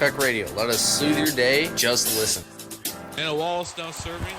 Peck Radio. Let us soothe your day. Just listen. And a Wallace now serving.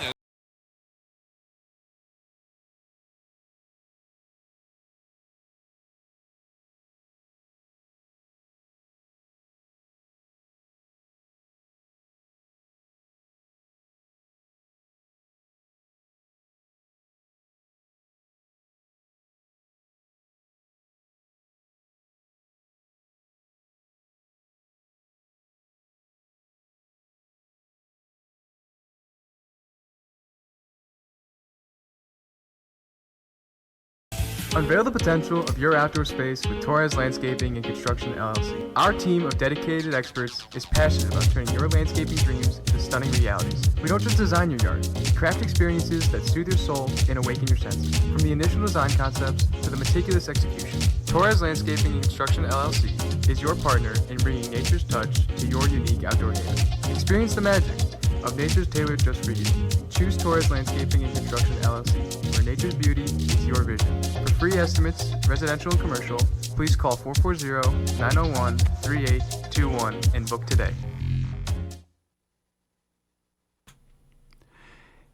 Unveil the potential of your outdoor space with Torres Landscaping and Construction LLC. Our team of dedicated experts is passionate about turning your landscaping dreams into stunning realities. We don't just design your yard, we craft experiences that soothe your soul and awaken your senses. From the initial design concepts to the meticulous execution, Torres Landscaping and Construction LLC is your partner in bringing nature's touch to your unique outdoor haven. Experience the magic of nature's tailored just for you. Choose Torres Landscaping and Construction LLC, where nature's beauty is your vision. For free estimates, residential and commercial, please call 440-901-3821 and book today.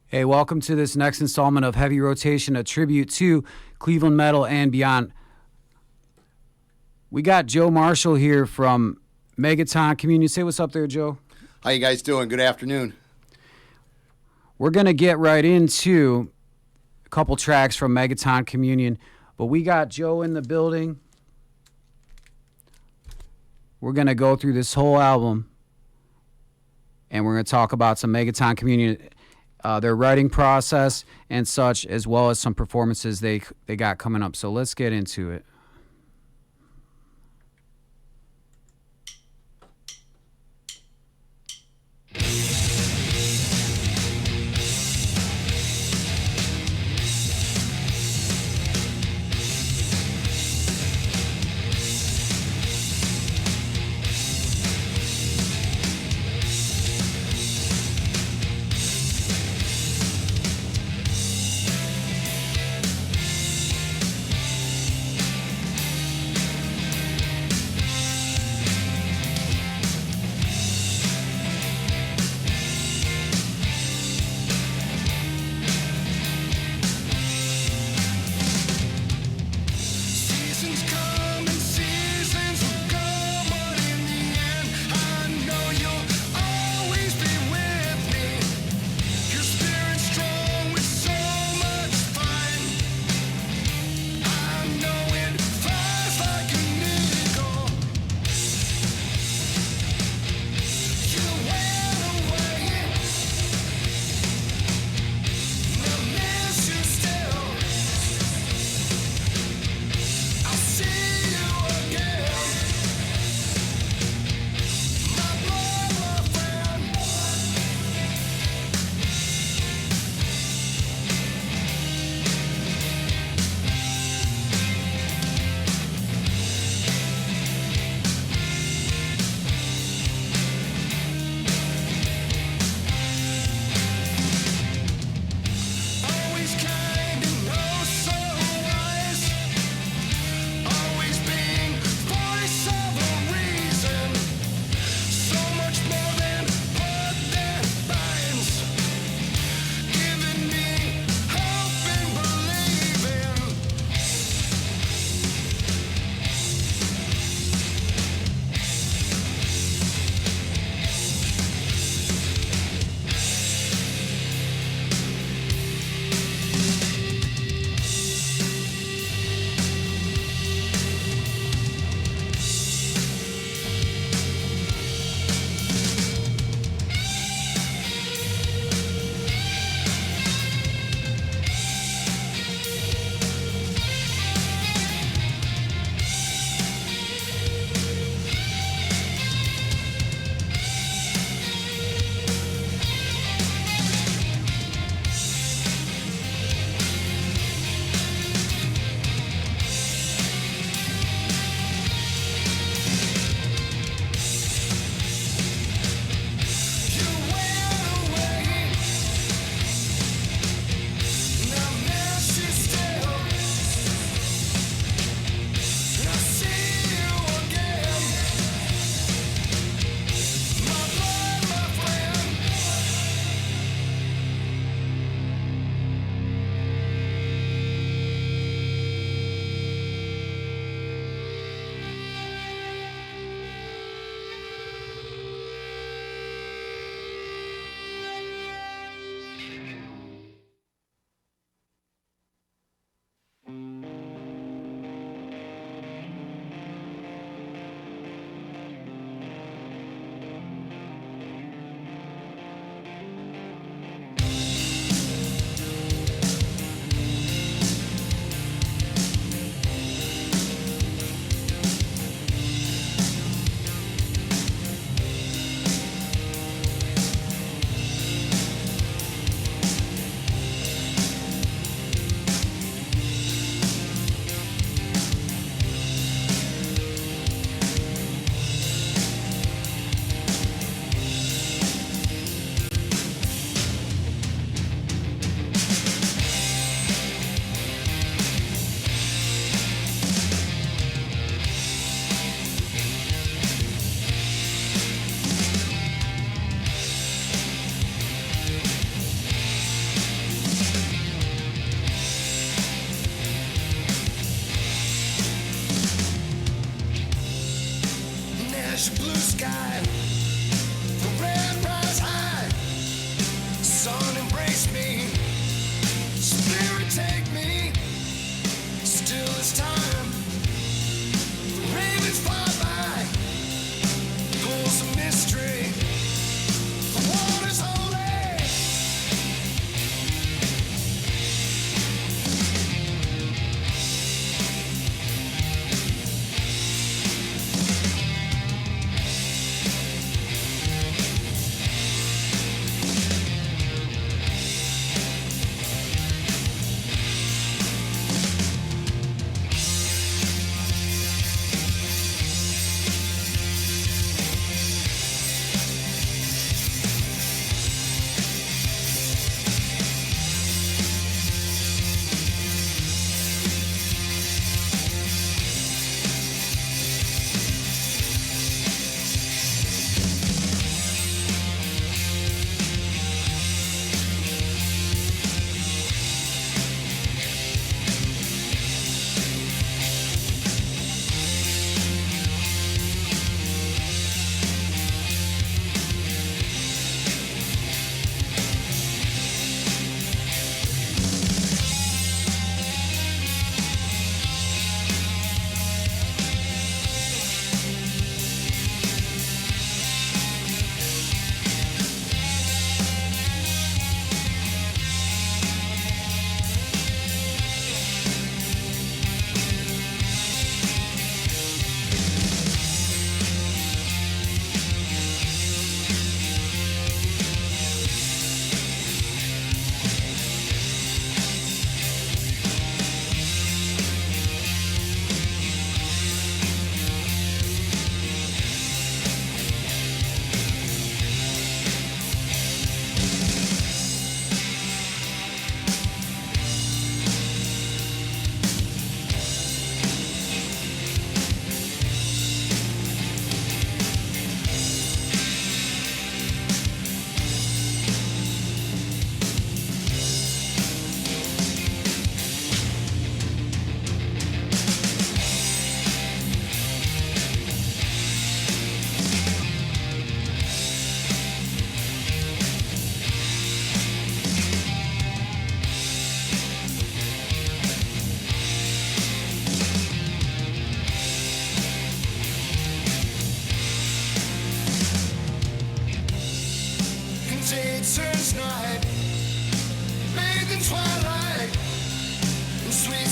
Hey, welcome to this next installment of Heavy Rotation, a tribute to Cleveland Metal and beyond. We got Joe Marshall here from Megaton Communion. Say what's up there, Joe. How you guys doing? Good afternoon. We're going to get right into a couple tracks from Megaton Communion, but we got Joe in the building. We're going to go through this whole album, and we're going to talk about some Megaton Communion, their writing process and such, as well as some performances they got coming up. So let's get into it.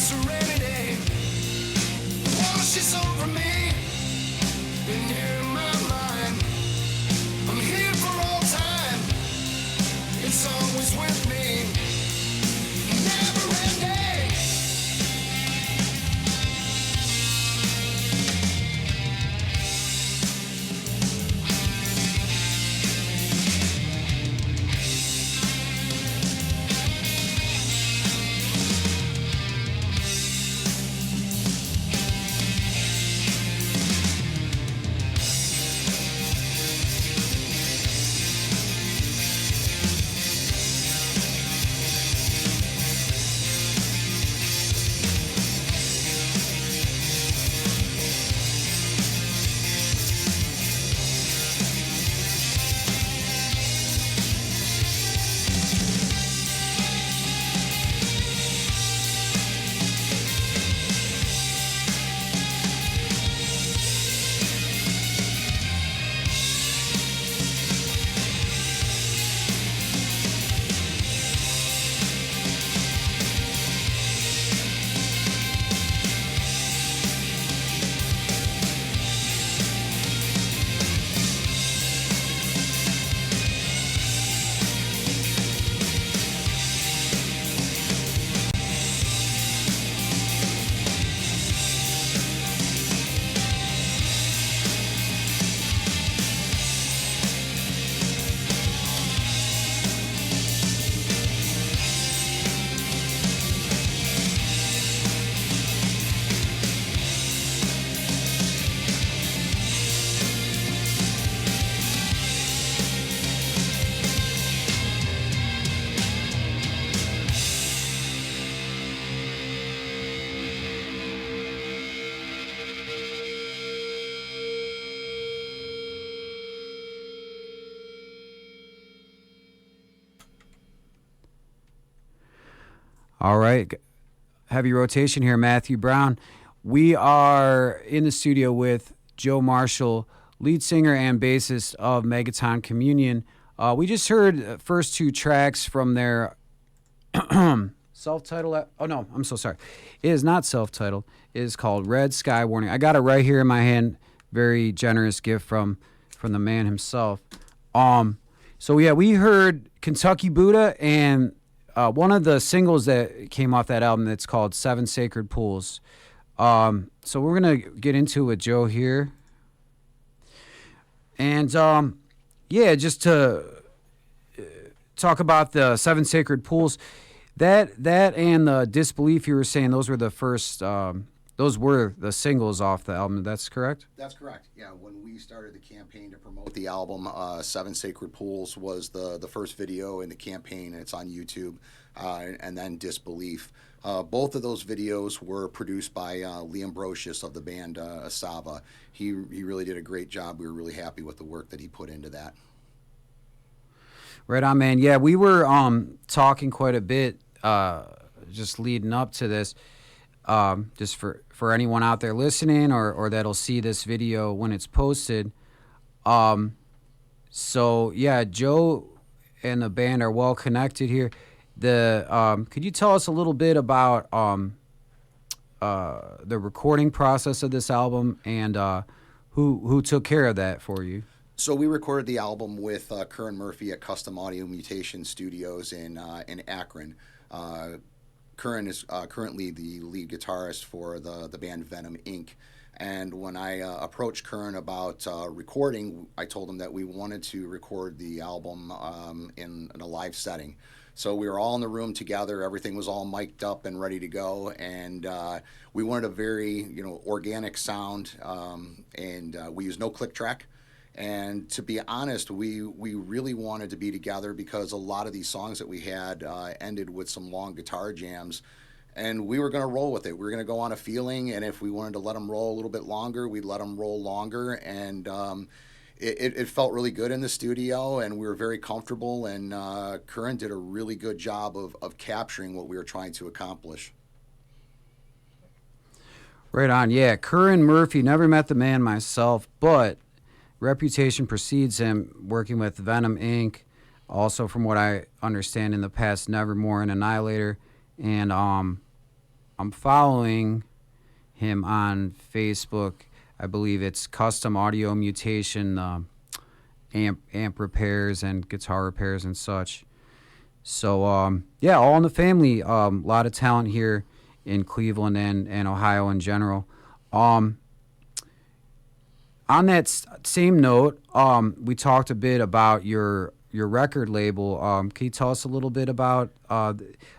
serenity washes over me. And here in my mind, I'm here for all time. It's always with me, never ending. All right. Heavy rotation here, Matthew Brown. We are in the studio with Joe Marshall, lead singer and bassist of Megaton Communion. We just heard the first two tracks from their self-titled. Oh, no, I'm so sorry. It is not self-titled. It is called Red Sky Warning. I got it right here in my hand. Very generous gift from the man himself. So, yeah, we heard Kentucky Buddha and one of the singles that came off that album that's called Seven Sacred Pools. So we're going to get into it with Joe here. And, yeah, just to talk about the Seven Sacred Pools, that and the Disbelief you were saying, those were the first, those were the singles off the album. That's correct? That's correct. Yeah, when we started the campaign to promote the album, Seven Sacred Pools was the first video in the campaign, and it's on YouTube, and then Disbelief. Both of those videos were produced by Liam Brocious of the band Asava. He really did a great job. We were really happy with the work that he put into that. Right on, man. Yeah, we were talking quite a bit just leading up to this. Just for anyone out there listening or that'll see this video when it's posted. So, yeah, Joe and the band are well connected here. Could you tell us a little bit about the recording process of this album and who took care of that for you? So we recorded the album with Curran Murphy at Custom Audio Mutation Studios in Akron. Curran is currently the lead guitarist for the band Venom Inc. And when I approached Curran about recording, I told him that we wanted to record the album in a live setting. So we were all in the room together. Everything was all mic'd up and ready to go. And we wanted a very organic sound. And we used no click track. And to be honest, we really wanted to be together because a lot of these songs that we had ended with some long guitar jams, and we were going to roll with it. We were going to go on a feeling, and if we wanted to let them roll a little bit longer, we'd let them roll longer. And it felt really good in the studio, and we were very comfortable, and Curran did a really good job of capturing what we were trying to accomplish. Right on, yeah. Curran Murphy, never met the man myself, but reputation precedes him, working with Venom Inc., also from what I understand in the past, Nevermore and Annihilator, and I'm following him on Facebook. I believe it's Custom Audio Mutation, amp repairs and guitar repairs and such. So yeah, all in the family. A lot of talent here in Cleveland and Ohio in general. On that same note, we talked a bit about your record label. Can you tell us a little bit about? I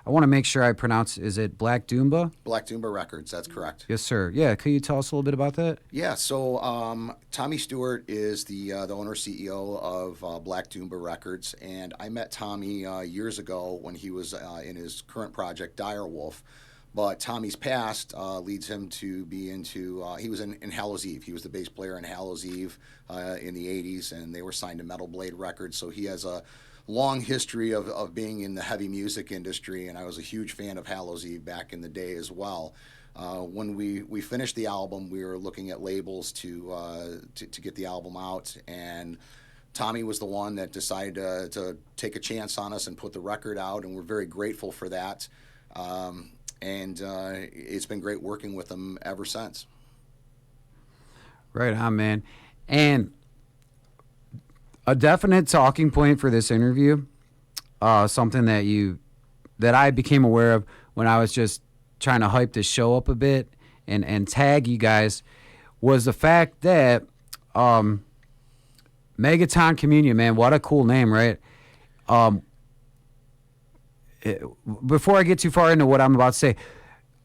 want to make sure I pronounce. Is it Black Doomba? Black Doomba Records, that's correct. Yes, sir. Yeah, could you tell us a little bit about that? Yeah, so Tommy Stewart is the owner CEO of Black Doomba Records, and I met Tommy years ago when he was in his current project, Direwolf. But Tommy's past leads him to be into, he was in Hallows Eve. He was the bass player in Hallows Eve in the 80s, and they were signed to Metal Blade Records. So he has a long history of being in the heavy music industry, and I was a huge fan of Hallows Eve back in the day as well. When we finished the album, we were looking at labels to get the album out, and Tommy was the one that decided to take a chance on us and put the record out, and we're very grateful for that. And it's been great working with them ever since. Right on, man. And a definite talking point for this interview, something that I became aware of when I was just trying to hype this show up a bit and tag you guys, was the fact that Megaton Communion, man, what a cool name, right? Before I get too far into what I'm about to say,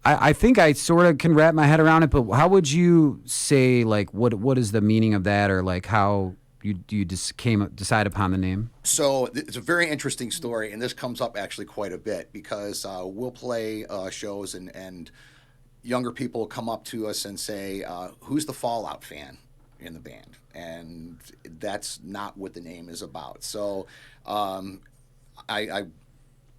I think I sort of can wrap my head around it, but how would you say, like, what is the meaning of that, or like how you decide upon the name? So it's a very interesting story, and this comes up actually quite a bit because we'll play shows and younger people come up to us and say, who's the Fallout fan in the band? And that's not what the name is about. So I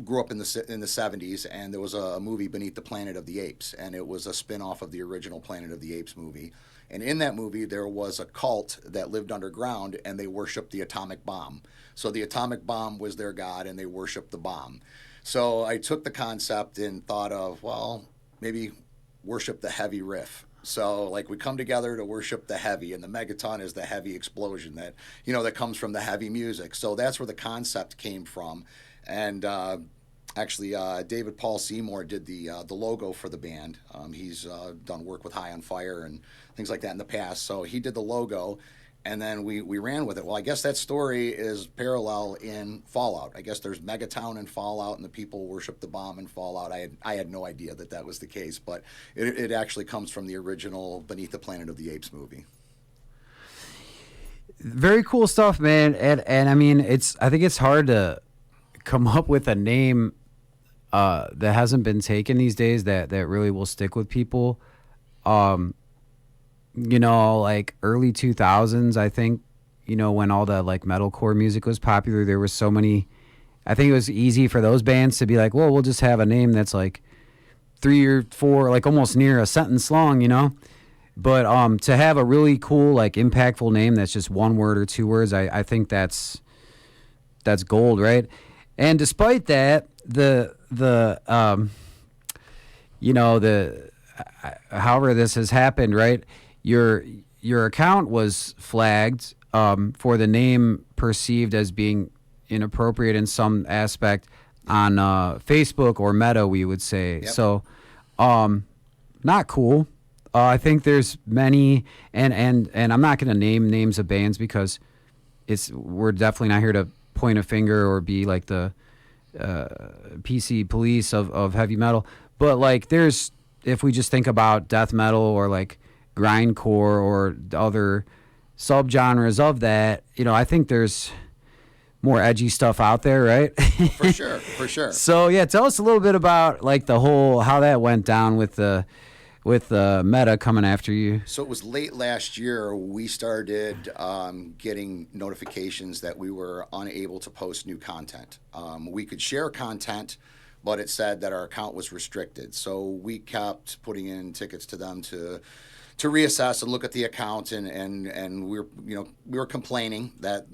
grew up in the 70s, and there was a movie, Beneath the Planet of the Apes, and it was a spin-off of the original Planet of the Apes movie. And in that movie, there was a cult that lived underground, and they worshipped the atomic bomb. So the atomic bomb was their god, and they worshipped the bomb. So I took the concept and thought of, well, maybe worship the heavy riff. So, like, we come together to worship the heavy, and the Megaton is the heavy explosion that, that comes from the heavy music. So that's where the concept came from. And actually, David Paul Seymour did the logo for the band. He's done work with High on Fire and things like that in the past. So he did the logo, and then we ran with it. Well, I guess that story is parallel in Fallout. I guess there's Megaton in Fallout, and the people worship the bomb in Fallout. I had no idea that was the case, but it actually comes from the original Beneath the Planet of the Apes movie. Very cool stuff, man. And I mean, I think it's hard to come up with a name that hasn't been taken these days that really will stick with people. Like early 2000s, I think, when all the like metalcore music was popular, there were so many. I think it was easy for those bands to be like, well, we'll just have a name that's like 3 or 4, like almost near a sentence long, But to have a really cool, like impactful name that's just one word or 2 words, I think that's gold, right? And despite that, however this has happened, right? Your account was flagged for the name perceived as being inappropriate in some aspect on Facebook or Meta, we would say. Yep. So, not cool. I think there's many, and I'm not going to name names of bands because we're definitely not here to point a finger or be like the PC police of heavy metal. But like if we just think about death metal or like grindcore or other subgenres of that, I think there's more edgy stuff out there, right? For sure. So yeah, tell us a little bit about like how that went down with the Meta coming after you. So it was late last year we started getting notifications that we were unable to post new content. We could share content, but it said that our account was restricted. So we kept putting in tickets to them to reassess and look at the account, and we were complaining that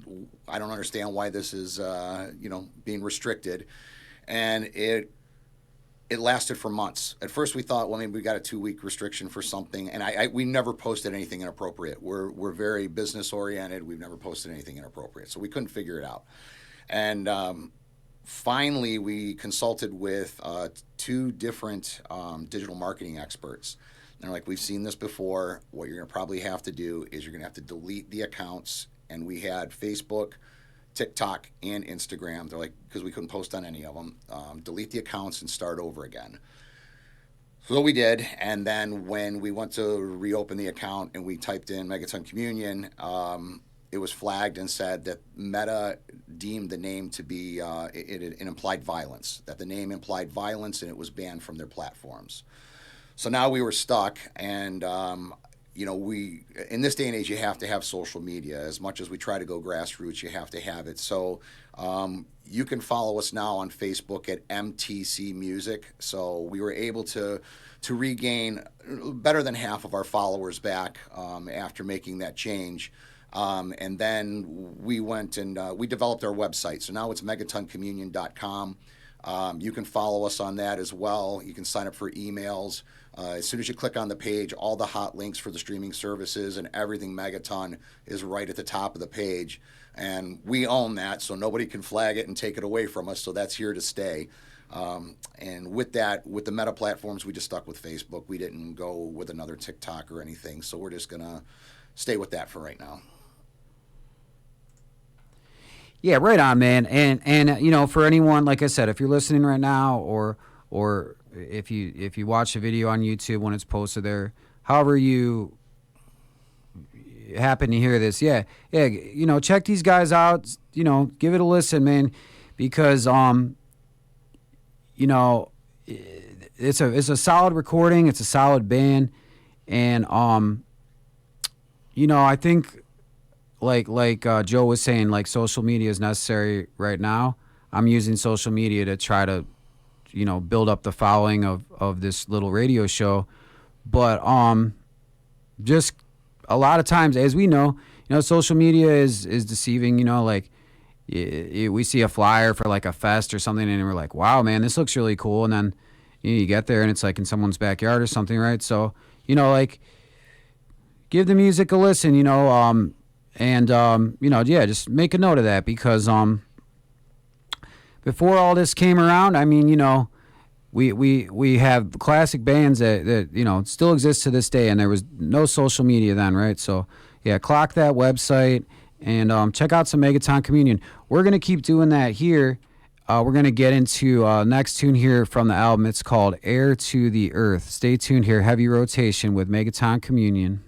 I don't understand why this is being restricted, and it it lasted for months. At first, we thought, well, maybe we got a 2-week restriction for something, and we never posted anything inappropriate. We're very business oriented. We've never posted anything inappropriate, so we couldn't figure it out. And finally, we consulted with 2 different digital marketing experts. And they're like, we've seen this before. What you're going to probably have to do is you're going to have to delete the accounts. And we had Facebook, TikTok, and Instagram. They're like, because we couldn't post on any of them, delete the accounts and start over again. So we did, and then when we went to reopen the account and we typed in Megaton Communion, it was flagged and said that Meta deemed the name to be it implied violence, that the name implied violence, and it was banned from their platforms. So now we were stuck, and we in this day and age, you have to have social media. As much as we try to go grassroots, you have to have it. So you can follow us now on Facebook at MTC Music. So we were able to regain better than half of our followers back after making that change. And then we went and we developed our website. So now it's megatoncommunion.com. You can follow us on that as well. You can sign up for emails. As soon as you click on the page, all the hot links for the streaming services and everything Megaton is right at the top of the page. And we own that, so nobody can flag it and take it away from us. So that's here to stay. And with that, with the Meta platforms, we just stuck with Facebook. We didn't go with another TikTok or anything. So we're just going to stay with that for right now. Yeah, right on, man. And for anyone, like I said, if you're listening right now, or if you watch a video on YouTube when it's posted there, however you happen to hear this, check these guys out. Give it a listen, man, because it's a solid recording. It's a solid band, and I think. Like Joe was saying, like social media is necessary right now. I'm using social media to try to, build up the following of this little radio show. But just a lot of times, as we know, social media is deceiving. We see a flyer for like a fest or something, and we're like, wow, man, this looks really cool. And then you get there and it's like in someone's backyard or something, right? So, give the music a listen, just make a note of that, because before all this came around, we have classic bands that still exist to this day, and there was no social media then, right? So yeah, clock that website and check out some Megaton Communion. We're gonna keep doing that here. We're gonna get into next tune here from the album. It's called "Air to the Earth." Stay tuned here. Heavy rotation with Megaton Communion.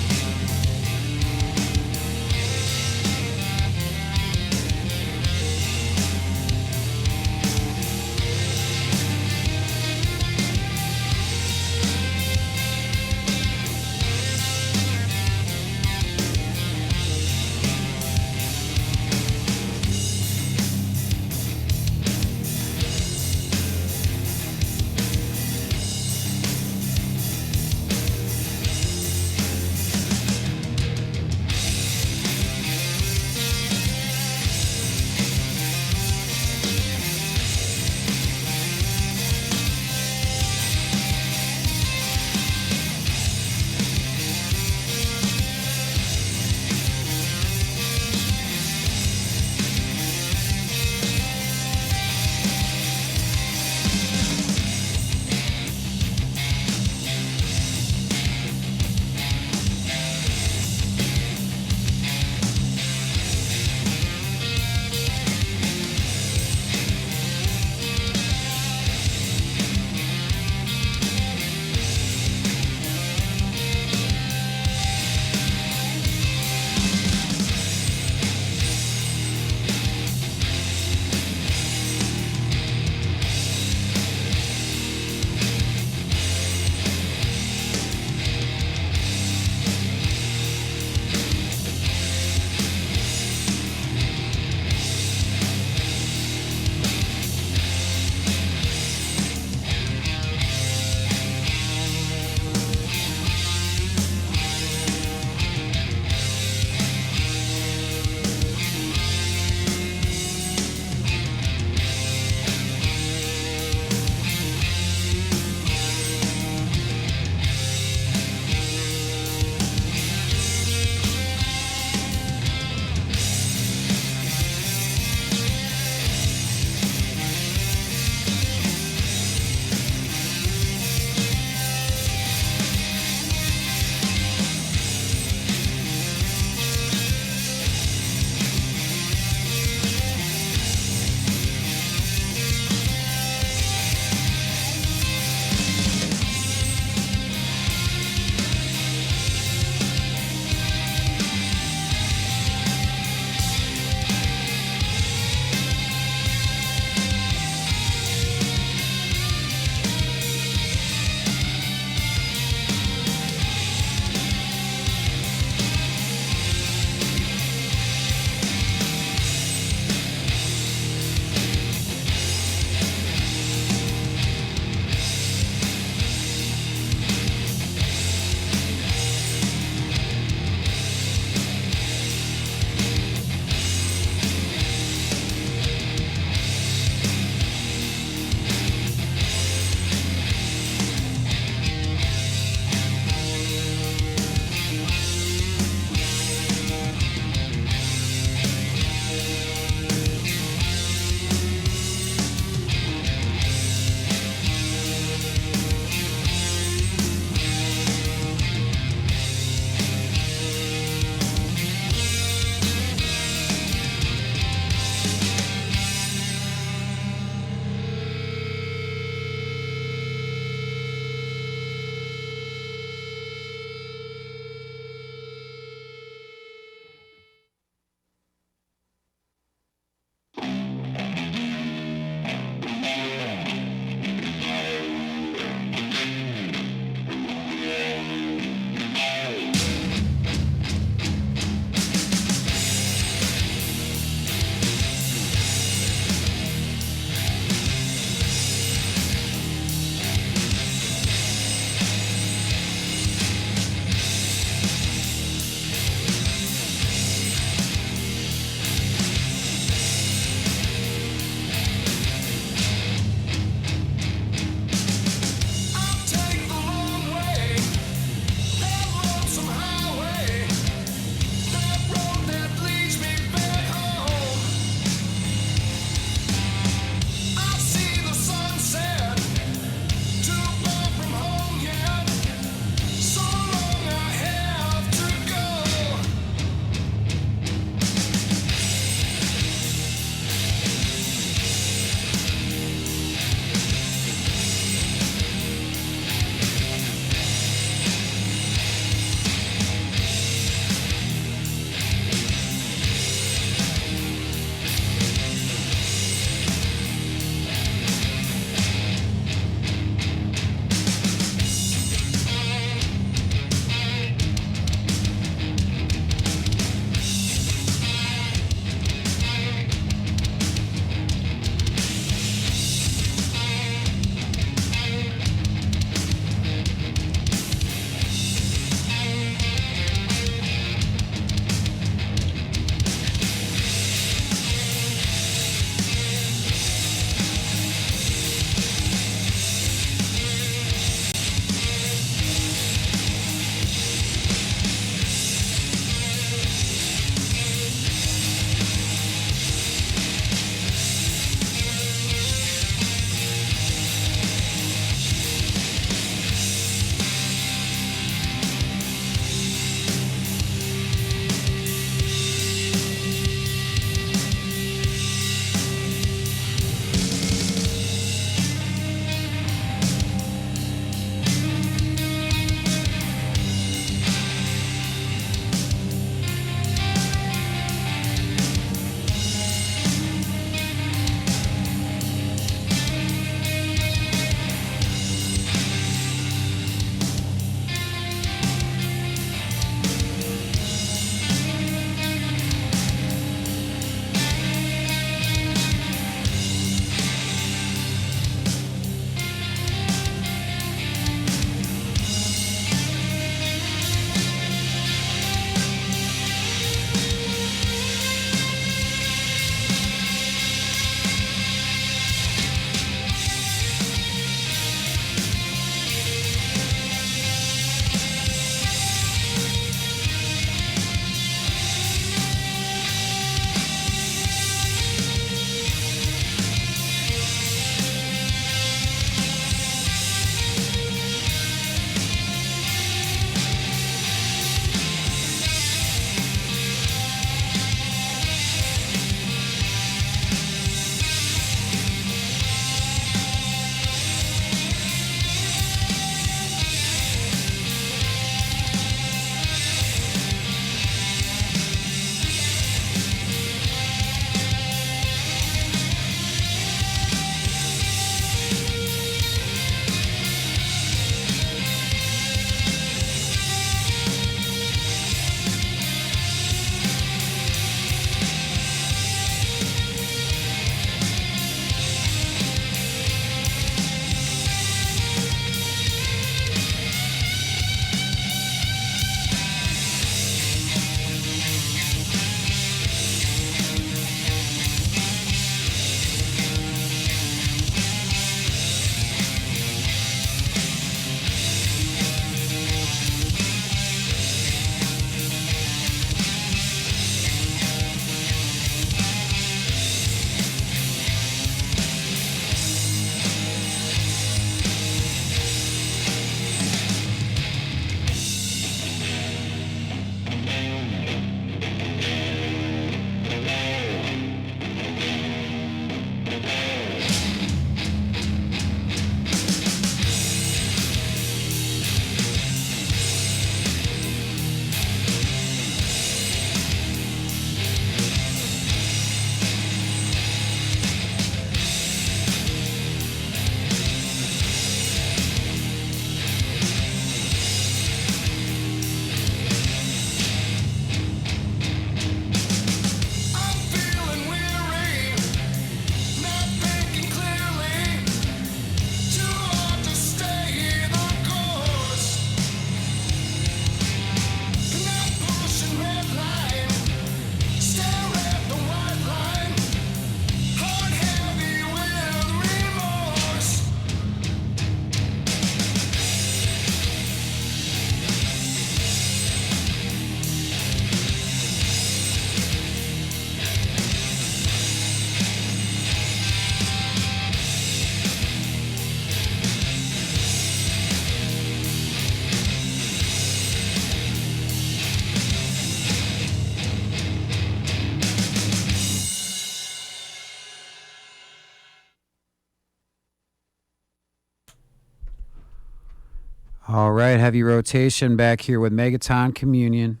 All right, heavy rotation back here with Megaton Communion.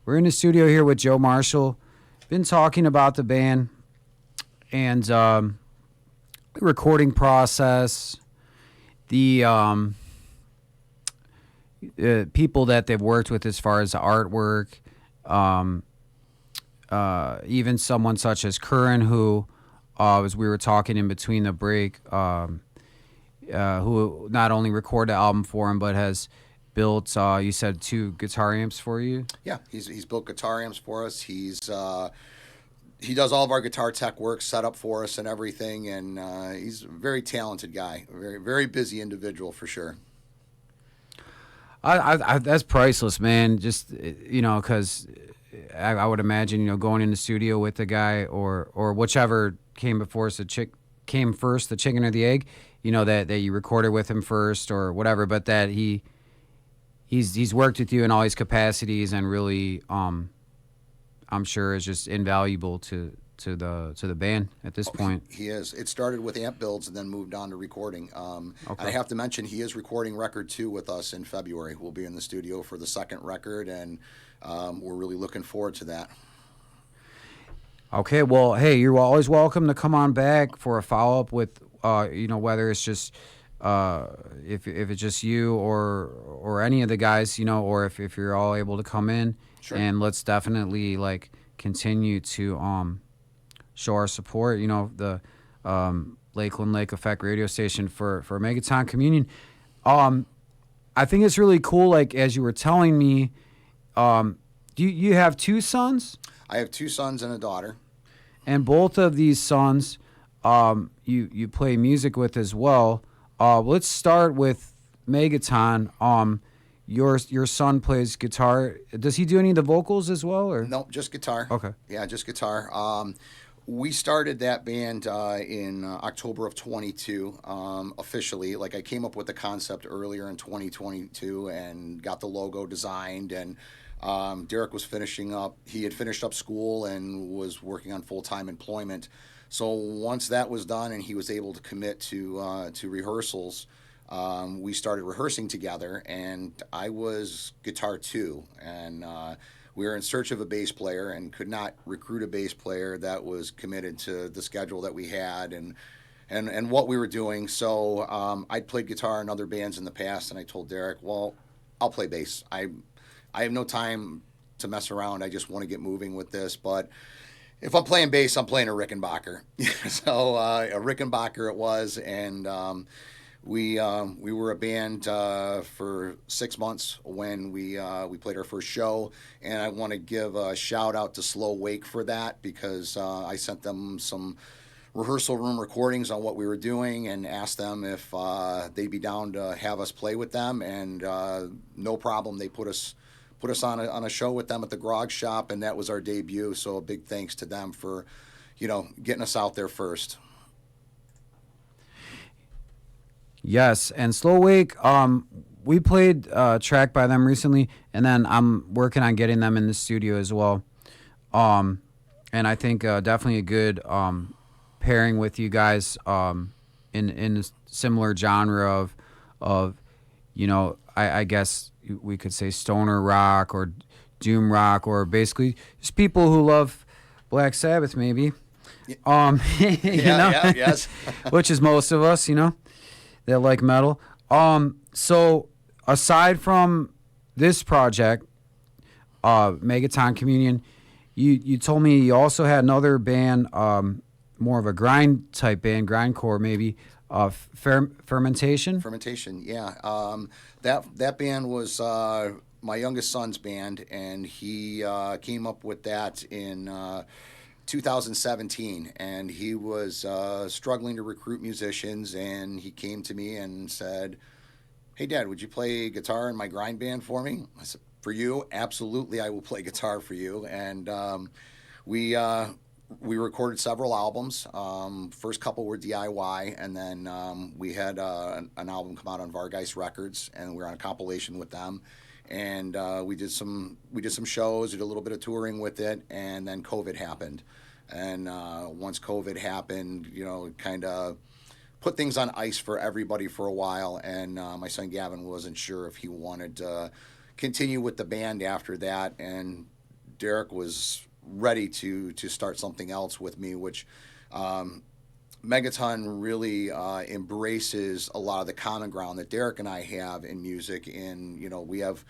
We're in the studio here with Joe Marshall. Been talking about the band and the recording process, the people that they've worked with as far as the artwork, even someone such as Curran, who, as we were talking in between the break, who not only recorded the album for him, but has built, you said, 2 guitar amps for you? Yeah, he's built guitar amps for us. He does all of our guitar tech work, set up for us and everything, and he's a very talented guy, very, very busy individual for sure. I that's priceless, man. Just, because I would imagine, going in the studio with the guy or whichever came before us, came first, the chicken or the egg, that you recorded with him first or whatever, but that he's worked with you in all these capacities and really, I'm sure is just invaluable to the band at this point. He is. It started with amp builds and then moved on to recording. Okay. I have to mention he is recording record 2 with us in February. We'll be in the studio for the second record, and we're really looking forward to that. Okay, well, hey, you're always welcome to come on back for a follow-up with, whether it's just if it's just you or any of the guys, or if you're all able to come in. Sure. And let's definitely continue to show our support. The Lakeland Lake Effect radio station for Megaton Communion. I think it's really cool. As you were telling me, you have 2 sons? I have 2 sons and a daughter. And both of these sons, you play music with as well. Let's start with Megaton. Your son plays guitar. Does he do any of the vocals as well, or? Nope, just guitar. Okay. Yeah, just guitar. We started that band in October of 22, officially. I came up with the concept earlier in 2022 and got the logo designed, and Derek was finishing up. He had finished up school and was working on full-time employment. So once that was done and he was able to commit to rehearsals, we started rehearsing together, and I was guitar 2, and we were in search of a bass player and could not recruit a bass player that was committed to the schedule that we had and what we were doing. So I'd played guitar in other bands in the past, and I told Derek, well, I'll play bass. I have no time to mess around. I just want to get moving with this, but if I'm playing bass, I'm playing a Rickenbacker. So a Rickenbacker it was, and we were a band for 6 months when we played our first show, and I want to give a shout out to Slow Wake for that, because I sent them some rehearsal room recordings on what we were doing and asked them if they'd be down to have us play with them, and no problem. They put us on a show with them at the Grog Shop, and that was our debut. So a big thanks to them for, getting us out there first. Yes, and Slow Wake, we played a track by them recently, and then I'm working on getting them in the studio as well. And I think definitely a good pairing with you guys in a similar genre of I guess we could say stoner rock or doom rock, or basically just people who love Black Sabbath, maybe. Yes. Which is most of us, that like metal. So aside from this project, Megaton Communion, you told me you also had another band, more of a grind type band, grindcore maybe, Fermentation. Fermentation, yeah. That band was my youngest son's band, and he came up with that in 2017, and he was struggling to recruit musicians, and he came to me and said, "Hey, Dad, would you play guitar in my grind band for me?" I said, "For you? Absolutely, I will play guitar for you." And we recorded several albums. First couple were DIY, and then we had an album come out on Vargeist Records, and we were on a compilation with them. And we did some shows, did a little bit of touring with it, and then COVID happened. And once COVID happened, kind of put things on ice for everybody for a while, and my son Gavin wasn't sure if he wanted to continue with the band after that, and Derek was ready to start something else with me, which Megaton really embraces a lot of the common ground that Derek and I have in music. And we have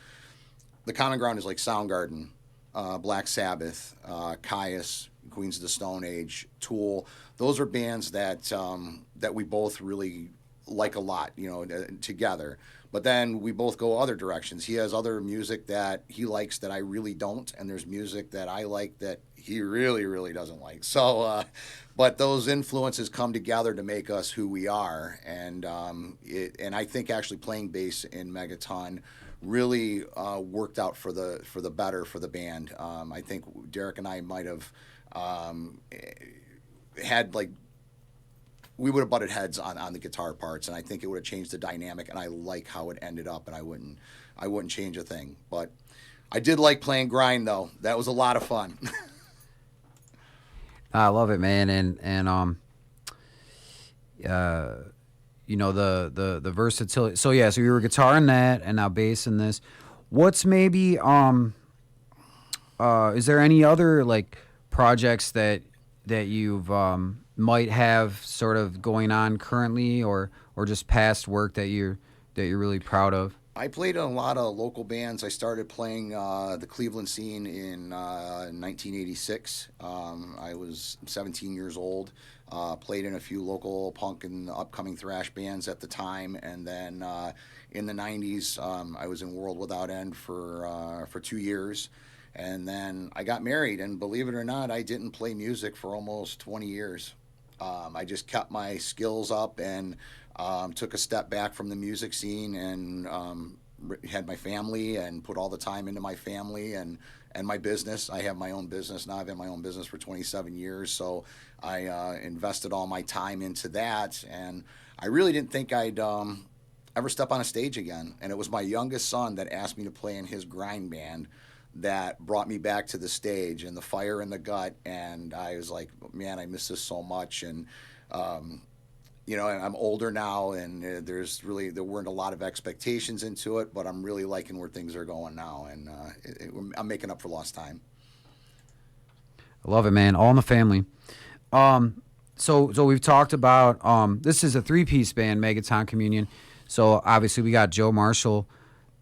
the common ground is like Soundgarden, Black Sabbath, Caius, Queens of the Stone Age, Tool. Those are bands that we both really like a lot, together. But then we both go other directions. He has other music that he likes that I really don't, and there's music that I like that he really, really doesn't like. So, but those influences come together to make us who we are, and I think actually playing bass in Megaton really worked out for the better for the band. I think Derek and I might have had we would have butted heads on the guitar parts, and I think it would have changed the dynamic, and I like how it ended up, and I wouldn't change a thing. But I did like playing Grind, though. That was a lot of fun. I love it, man, and the versatility. So yeah, so you were guitar in that, and now bass in this. What's maybe is there any other projects that you've might have sort of going on currently, or just past work that you're really proud of? I played in a lot of local bands. I started playing the Cleveland scene in 1986. I was 17 years old. Played in a few local punk and upcoming thrash bands at the time, and then in the 90s, I was in World Without End for 2 years. And then I got married, and believe it or not, I didn't play music for almost 20 years. I just kept my skills up and took a step back from the music scene, and had my family and put all the time into my family and my business. I have my own business now. I've had my own business for 27 years, so I invested all my time into that, and I really didn't think I'd ever step on a stage again. And it was my youngest son that asked me to play in his grind band that brought me back to the stage, and the fire in the gut, and I was like, man, I miss this so much. And and I'm older now, and there weren't a lot of expectations into it, but I'm really liking where things are going now, and I'm making up for lost time. I love it, man. All in the family. So we've talked about this is a 3-piece band, Megaton Communion. So obviously we got Joe Marshall,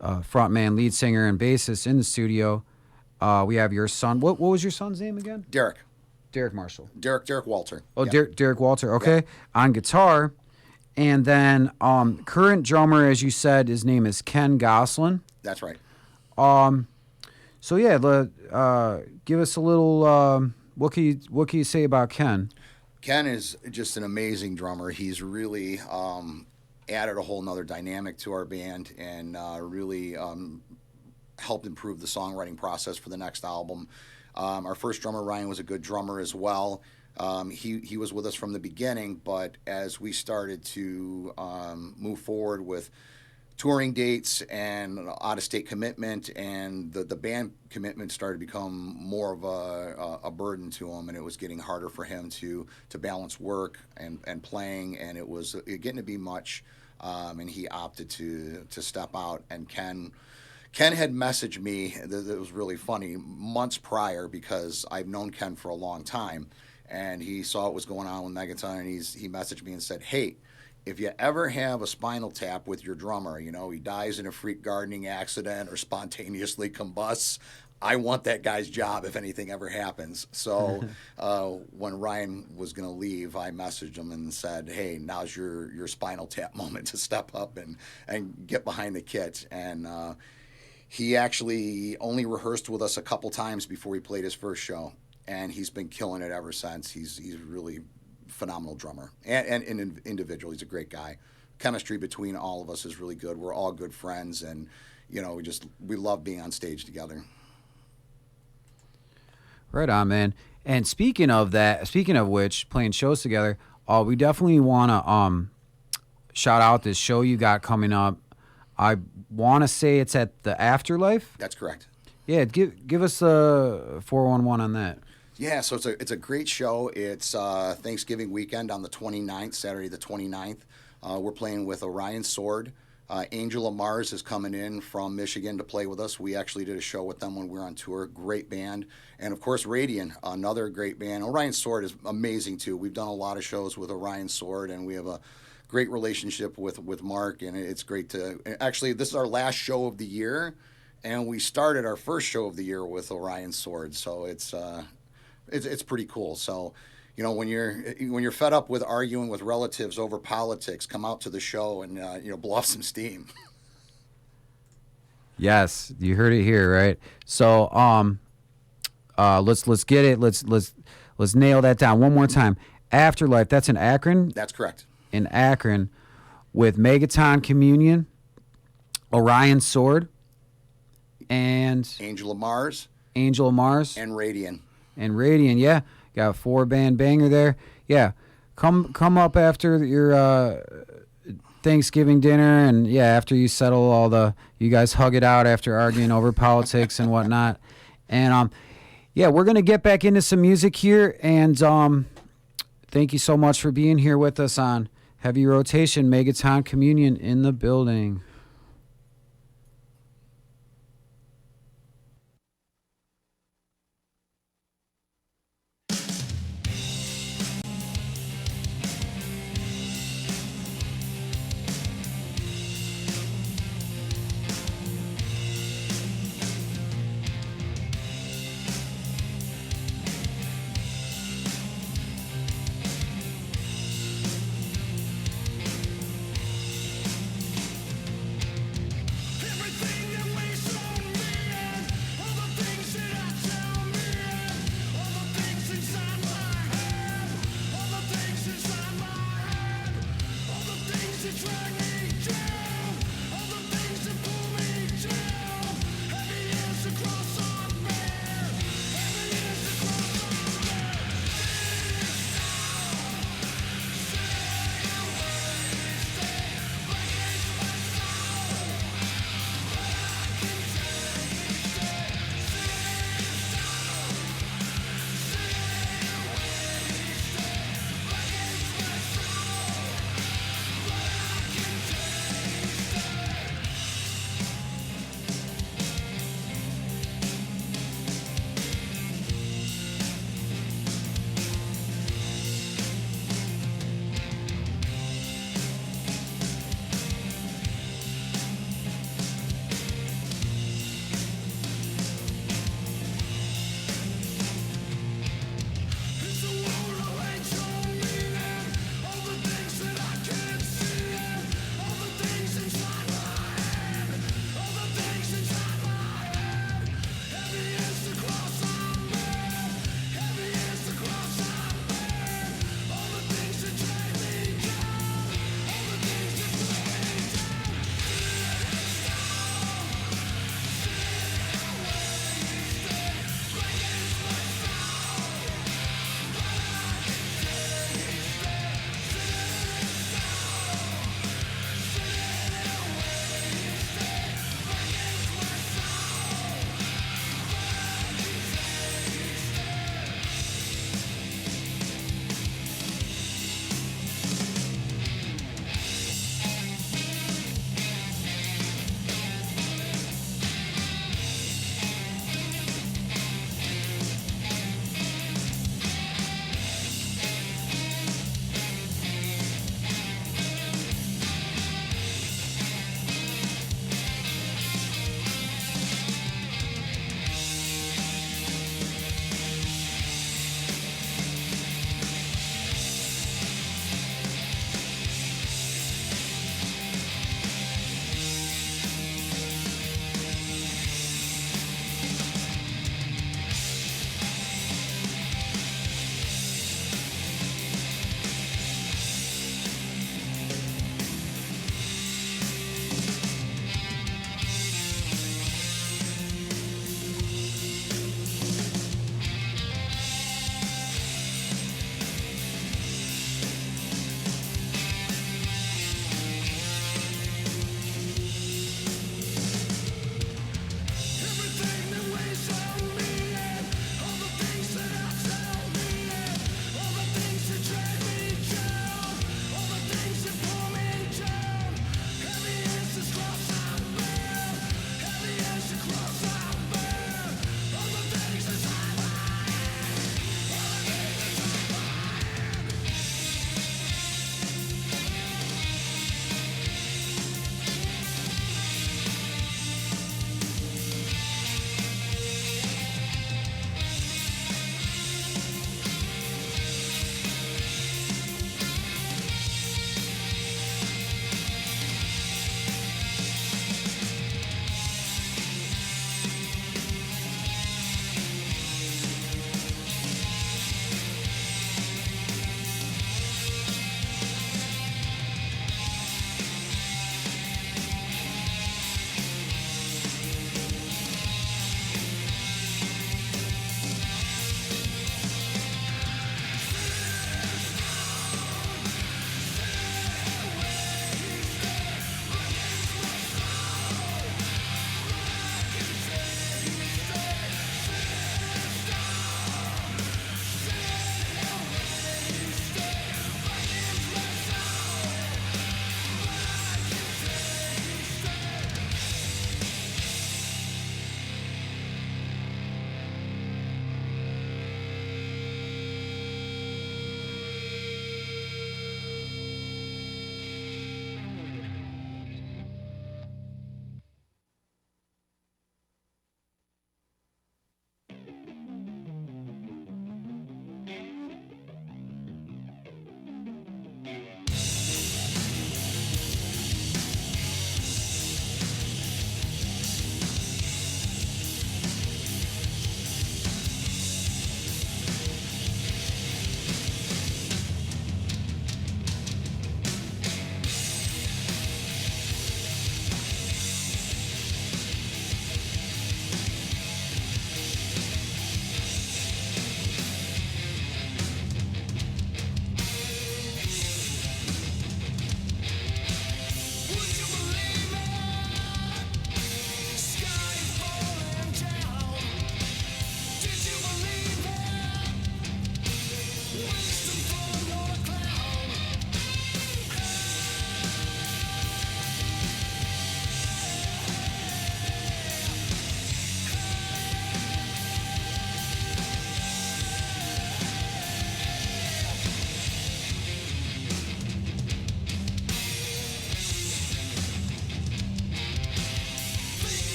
frontman, lead singer, and bassist in the studio. We have your son. What was your son's name again? Derek Marshall. Derek Walter. Oh, yeah. Derek Walter. Okay, yeah. On guitar, and then current drummer, as you said, his name is Ken Goslin. That's right. So yeah, give us a little. What can you say about Ken? Ken is just an amazing drummer. He's really added a whole nother dynamic to our band, and really helped improve the songwriting process for the next album. Our first drummer, Ryan, was a good drummer as well. He was with us from the beginning, but as we started to move forward with touring dates and out-of-state commitment, and the band commitment started to become more of a burden to him, and it was getting harder for him to balance work and playing, and it was getting to be much, and he opted to step out. And Ken had messaged me, it was really funny, months prior, because I've known Ken for a long time, and he saw what was going on with Megaton, and he messaged me and said, hey, if you ever have a spinal tap with your drummer, he dies in a freak gardening accident or spontaneously combusts, I want that guy's job if anything ever happens. So when Ryan was going to leave, I messaged him and said, hey, now's your spinal tap moment to step up and get behind the kit. And he actually only rehearsed with us a couple times before he played his first show, and he's been killing it ever since. He's really phenomenal drummer and an individual. He's a great guy. Chemistry between all of us is really good. We're all good friends, and we love being on stage together. Right on, man. And speaking of which, playing shows together, we definitely want to shout out this show you got coming up. I want to say it's at the Afterlife. That's correct. Yeah, give us a 411 on that. Yeah, so it's a great show. It's Thanksgiving weekend on the 29th, Saturday the 29th. We're playing with Orion Sword. Angel of Mars is coming in from Michigan to play with us. We actually did a show with them when we were on tour. Great band. And of course, Radiant, another great band. Orion Sword is amazing too. We've done a lot of shows with Orion Sword, and we have a great relationship with Mark, and it's great to actually, this is our last show of the year, and we started our first show of the year with Orion Sword, so it's pretty cool. So, you know, when you're fed up with arguing with relatives over politics, come out to the show and blow off some steam. Yes, you heard it here, right? So, let's get it. Let's nail that down one more time. Afterlife. That's in Akron. That's correct. In Akron, with Megaton Communion, Orion Sword, and Angel of Mars, and Radiant. Yeah, got a 4-band banger there. Yeah, come up after your Thanksgiving dinner, and yeah, after you settle you guys hug it out after arguing over politics and whatnot, and yeah, we're gonna get back into some music here, and thank you so much for being here with us on Heavy Rotation. Megaton Communion in the building.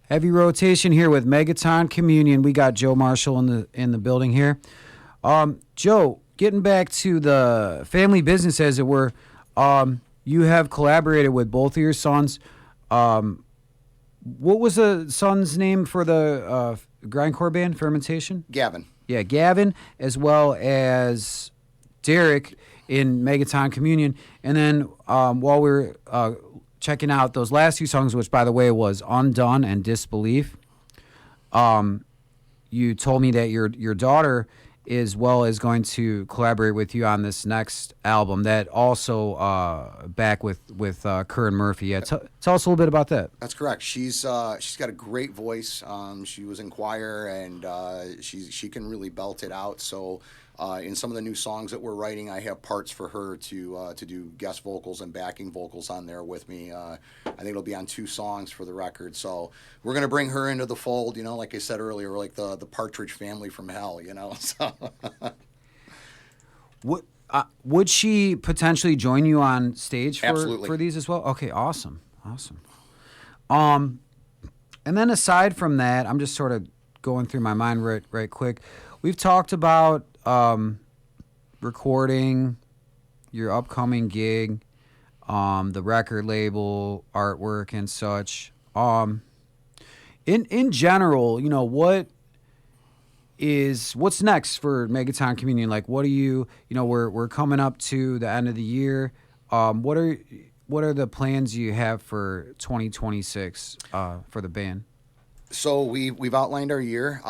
Heavy rotation here with Megaton Communion. We got Joe Marshall in the building here. Joe, getting back to the family business, as it were, you have collaborated with both of your sons. What was the son's name for the grindcore band, Fermentation? Gavin. Yeah, Gavin, as well as Derek in Megaton Communion. And then while we were checking out those last two songs, which, by the way, was Undone and Disbelief, you told me that your daughter as well is going to collaborate with you on this next album that also back with Curran Murphy. Yeah, tell us a little bit about that. That's correct. She's got a great voice. She was in choir, and she can really belt it out. So in some of the new songs that we're writing, I have parts for her to do guest vocals and backing vocals on there with me. I think it'll be on 2 songs for the record. So we're going to bring her into the fold. You know, like I said earlier, we're like the Partridge Family from hell, you know. So. Would she potentially join you on stage Absolutely. for these as well? Okay, awesome. And then aside from that, I'm just sort of going through my mind right quick. We've talked about recording, your upcoming gig, the record label, artwork, and such. In general, you know, what's next for Megaton Communion? Like, what are you know, we're coming up to the end of the year. What are the plans you have for 2026 for the band? So we've outlined our year.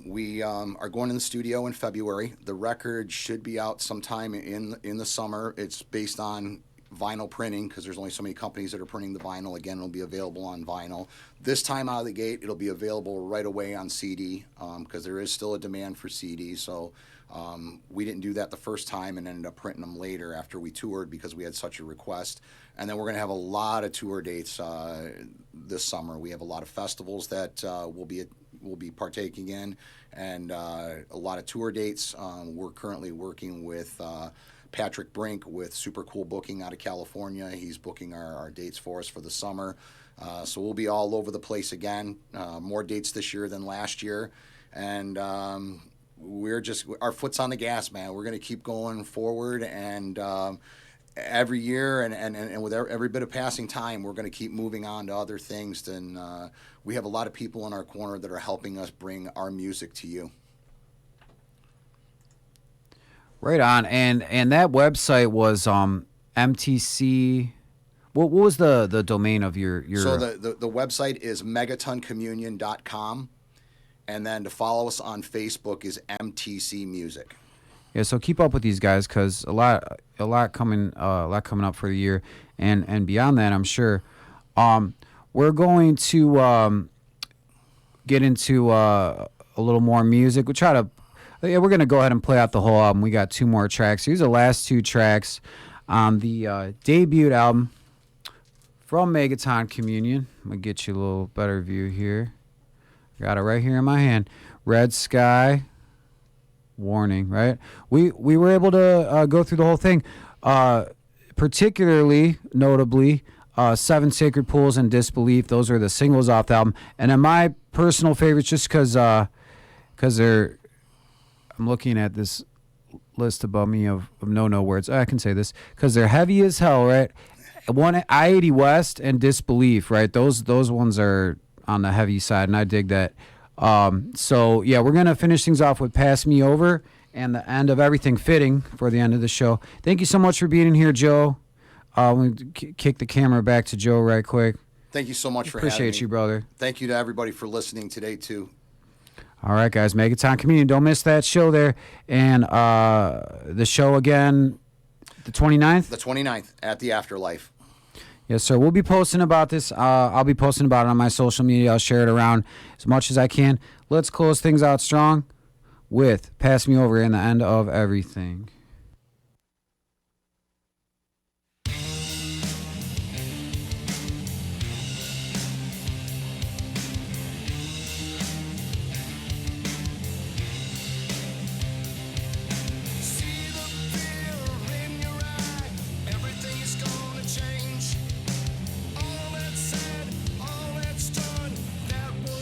We are going in the studio in February. The record should be out sometime in the summer. It's based on vinyl printing because there's only so many companies that are printing the vinyl. Again, it'll be available on vinyl. This time out of the gate, it'll be available right away on CD because there is still a demand for CD. So we didn't do that the first time and ended up printing them later after we toured because we had such a request. And then we're going to have a lot of tour dates this summer. We have a lot of festivals that we'll be partaking in, and a lot of tour dates. We're currently working with Patrick Brink with Super Cool Booking out of California. He's booking our dates for us for the summer. So we'll be all over the place again. More dates this year than last year. And we're just, our foot's on the gas, man. We're going to keep going forward, and every year and with every bit of passing time, we're going to keep moving on to other things. And we have a lot of people in our corner that are helping us bring our music to you. Right on. And that website was MTC. What was the domain of your So the website is megatoncommunion.com, and then to follow us on Facebook is MTC Music. Yeah, so keep up with these guys because a lot coming up for the year and beyond that, I'm sure. We're going to get into a little more music. We're going to go ahead and play out the whole album. We got 2 more tracks. Here's the last 2 tracks on the debut album from Megaton Communion. I'm going to get you a little better view here. Got it right here in my hand. Red Sky, Warning, right? We were able to go through the whole thing, particularly, notably, 7 Sacred Pools and Disbelief. Those are the singles off the album. And then my personal favorites, just because they're... I'm looking at this list above me of no words. I can say this because they're heavy as hell, right? One I-80 West and Disbelief, right? Those ones are on the heavy side, and I dig that. So yeah, we're gonna finish things off with "Pass Me Over" and the end of Everything Fitting for the end of the show. Thank you so much for being here, Joe. We'll kick the camera back to Joe right quick. Thank you so much for having me. Appreciate you, brother. Thank you to everybody for listening today too. All right, guys, Megaton Communion. Don't miss that show there. And the show again, the 29th? The 29th at the Afterlife. Yes, sir. We'll be posting about this. I'll be posting about it on my social media. I'll share it around as much as I can. Let's close things out strong with Pass Me Over and the end of Everything. All that's said, all that's done, that will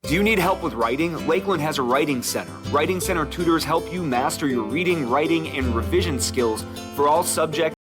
Do you need help with writing? Lakeland has a writing center. Writing Center tutors help you master your reading, writing, and revision skills for all subjects